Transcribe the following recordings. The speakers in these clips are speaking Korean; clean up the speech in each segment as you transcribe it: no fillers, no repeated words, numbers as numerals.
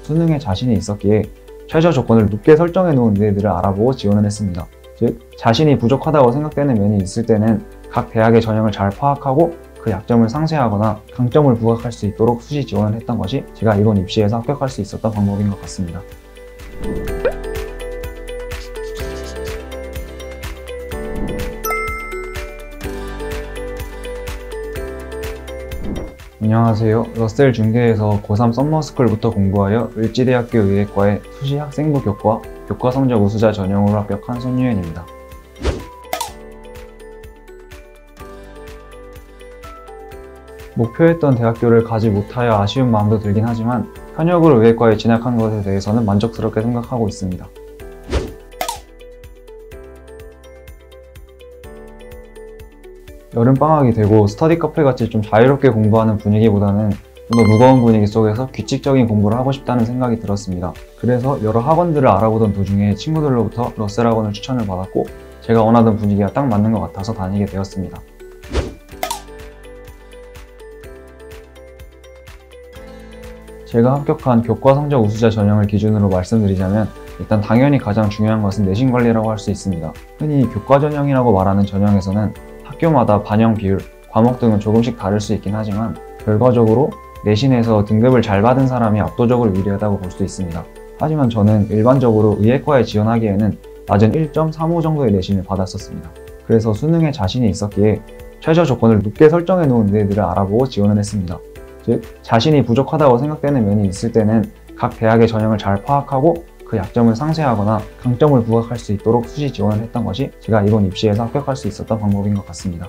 수능에 자신이 있었기에 최저 조건을 높게 설정해 놓은 의대들을 알아보고 지원을 했습니다. 즉, 자신이 부족하다고 생각되는 면이 있을 때는 각 대학의 전형을 잘 파악하고 그 약점을 상쇄하거나 강점을 부각할 수 있도록 수시 지원을 했던 것이 제가 이번 입시에서 합격할 수 있었던 방법인 것 같습니다. 안녕하세요. 러셀 중대에서 고3 썸머스쿨부터 공부하여 을지대학교 의예과의 수시 학생부 교과, 교과 성적 우수자 전형으로 합격한 손유현입니다. 목표했던 대학교를 가지 못하여 아쉬운 마음도 들긴 하지만 현역으로 의예과에 진학한 것에 대해서는 만족스럽게 생각하고 있습니다. 여름방학이 되고 스터디 카페같이 좀 자유롭게 공부하는 분위기보다는 좀 더 무거운 분위기 속에서 규칙적인 공부를 하고 싶다는 생각이 들었습니다. 그래서 여러 학원들을 알아보던 도중에 친구들로부터 러셀 학원을 추천을 받았고 제가 원하던 분위기가 딱 맞는 것 같아서 다니게 되었습니다. 제가 합격한 교과 성적 우수자 전형을 기준으로 말씀드리자면 일단 당연히 가장 중요한 것은 내신 관리라고 할 수 있습니다. 흔히 교과 전형이라고 말하는 전형에서는 학교마다 반영 비율, 과목 등은 조금씩 다를 수 있긴 하지만 결과적으로 내신에서 등급을 잘 받은 사람이 압도적으로 유리하다고 볼 수 있습니다. 하지만 저는 일반적으로 의예과에 지원하기에는 낮은 1.35 정도의 내신을 받았었습니다. 그래서 수능에 자신이 있었기에 최저 조건을 높게 설정해 놓은 의대들을 알아보고 지원을 했습니다. 즉, 자신이 부족하다고 생각되는 면이 있을 때는 각 대학의 전형을 잘 파악하고 그 약점을 상쇄하거나 강점을 부각할 수 있도록 수시 지원을 했던 것이 제가 이번 입시에서 합격할 수 있었던 방법인 것 같습니다.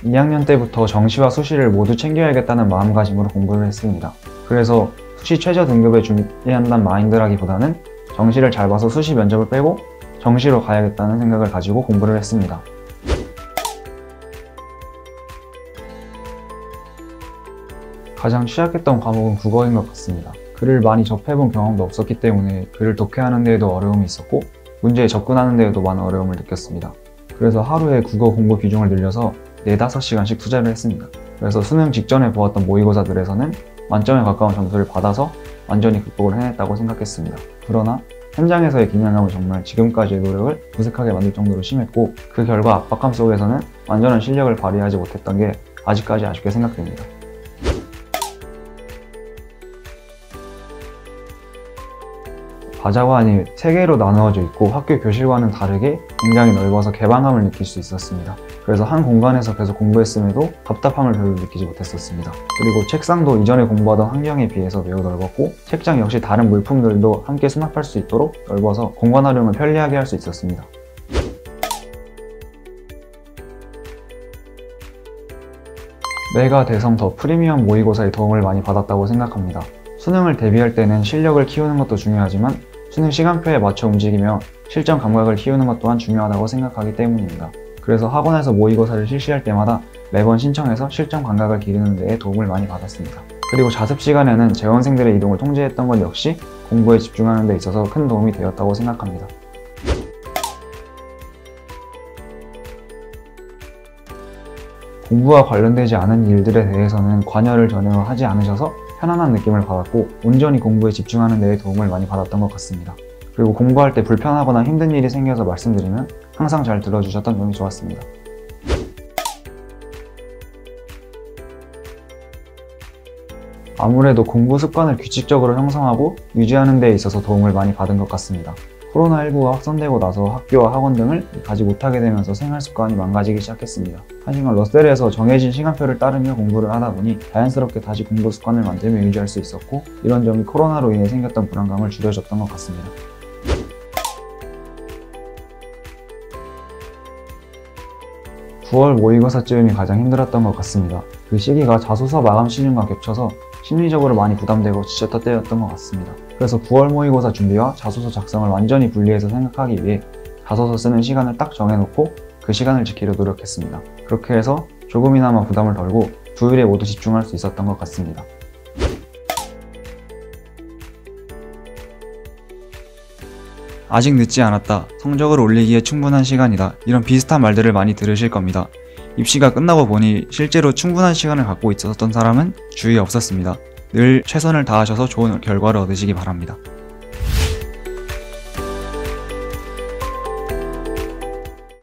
(2학년) 때부터 정시와 수시를 모두 챙겨야겠다는 마음가짐으로 공부를 했습니다. 그래서 수시 최저 등급에 준비한다는 마인드라기보다는 정시를 잘 봐서 수시 면접을 빼고 정시로 가야겠다는 생각을 가지고 공부를 했습니다. 가장 취약했던 과목은 국어인 것 같습니다. 글을 많이 접해본 경험도 없었기 때문에 글을 독해하는 데에도 어려움이 있었고 문제에 접근하는 데에도 많은 어려움을 느꼈습니다. 그래서 하루에 국어 공부 비중을 늘려서 4~5시간씩 투자를 했습니다. 그래서 수능 직전에 보았던 모의고사들에서는 만점에 가까운 점수를 받아서 완전히 극복을 해냈다고 생각했습니다. 그러나 현장에서의 긴장감은 정말 지금까지의 노력을 무색하게 만들 정도로 심했고 그 결과 압박감 속에서는 완전한 실력을 발휘하지 못했던 게 아직까지 아쉽게 생각됩니다. 과자관이 3개로 나누어져 있고 학교 교실과는 다르게 굉장히 넓어서 개방감을 느낄 수 있었습니다. 그래서 한 공간에서 계속 공부했음에도 답답함을 별로 느끼지 못했었습니다. 그리고 책상도 이전에 공부하던 환경에 비해서 매우 넓었고 책장 역시 다른 물품들도 함께 수납할 수 있도록 넓어서 공간 활용을 편리하게 할 수 있었습니다. 내가 대성 더 프리미엄 모의고사의 도움을 많이 받았다고 생각합니다. 수능을 대비할 때는 실력을 키우는 것도 중요하지만 수능 시간표에 맞춰 움직이며 실전 감각을 키우는 것 또한 중요하다고 생각하기 때문입니다. 그래서 학원에서 모의고사를 실시할 때마다 매번 신청해서 실전 감각을 기르는 데에 도움을 많이 받았습니다. 그리고 자습 시간에는 재원생들의 이동을 통제했던 것 역시 공부에 집중하는 데 있어서 큰 도움이 되었다고 생각합니다. 공부와 관련되지 않은 일들에 대해서는 관여를 전혀 하지 않으셔서 편안한 느낌을 받았고 온전히 공부에 집중하는 데에 도움을 많이 받았던 것 같습니다. 그리고 공부할 때 불편하거나 힘든 일이 생겨서 말씀드리면 항상 잘 들어주셨던 점이 좋았습니다. 아무래도 공부 습관을 규칙적으로 형성하고 유지하는 데 있어서 도움을 많이 받은 것 같습니다. 코로나19가 확산되고 나서 학교와 학원 등을 가지 못하게 되면서 생활 습관이 망가지기 시작했습니다. 하지만 러셀에서 정해진 시간표를 따르며 공부를 하다 보니 자연스럽게 다시 공부 습관을 만들며 유지할 수 있었고 이런 점이 코로나로 인해 생겼던 불안감을 줄여줬던 것 같습니다. (9월) 모의고사쯤이 가장 힘들었던 것 같습니다. 그 시기가 자소서 마감 시즌과 겹쳐서 심리적으로 많이 부담되고 지쳤던 때였던 것 같습니다. 그래서 9월 모의고사 준비와 자소서 작성을 완전히 분리해서 생각하기 위해 자소서 쓰는 시간을 딱 정해놓고 그 시간을 지키려 노력했습니다. 그렇게 해서 조금이나마 부담을 덜고 두 일에 모두 집중할 수 있었던 것 같습니다. 아직 늦지 않았다. 성적을 올리기에 충분한 시간이다. 이런 비슷한 말들을 많이 들으실 겁니다. 입시가 끝나고 보니 실제로 충분한 시간을 갖고 있었던 사람은 주위에 없었습니다. 늘 최선을 다하셔서 좋은 결과를 얻으시기 바랍니다.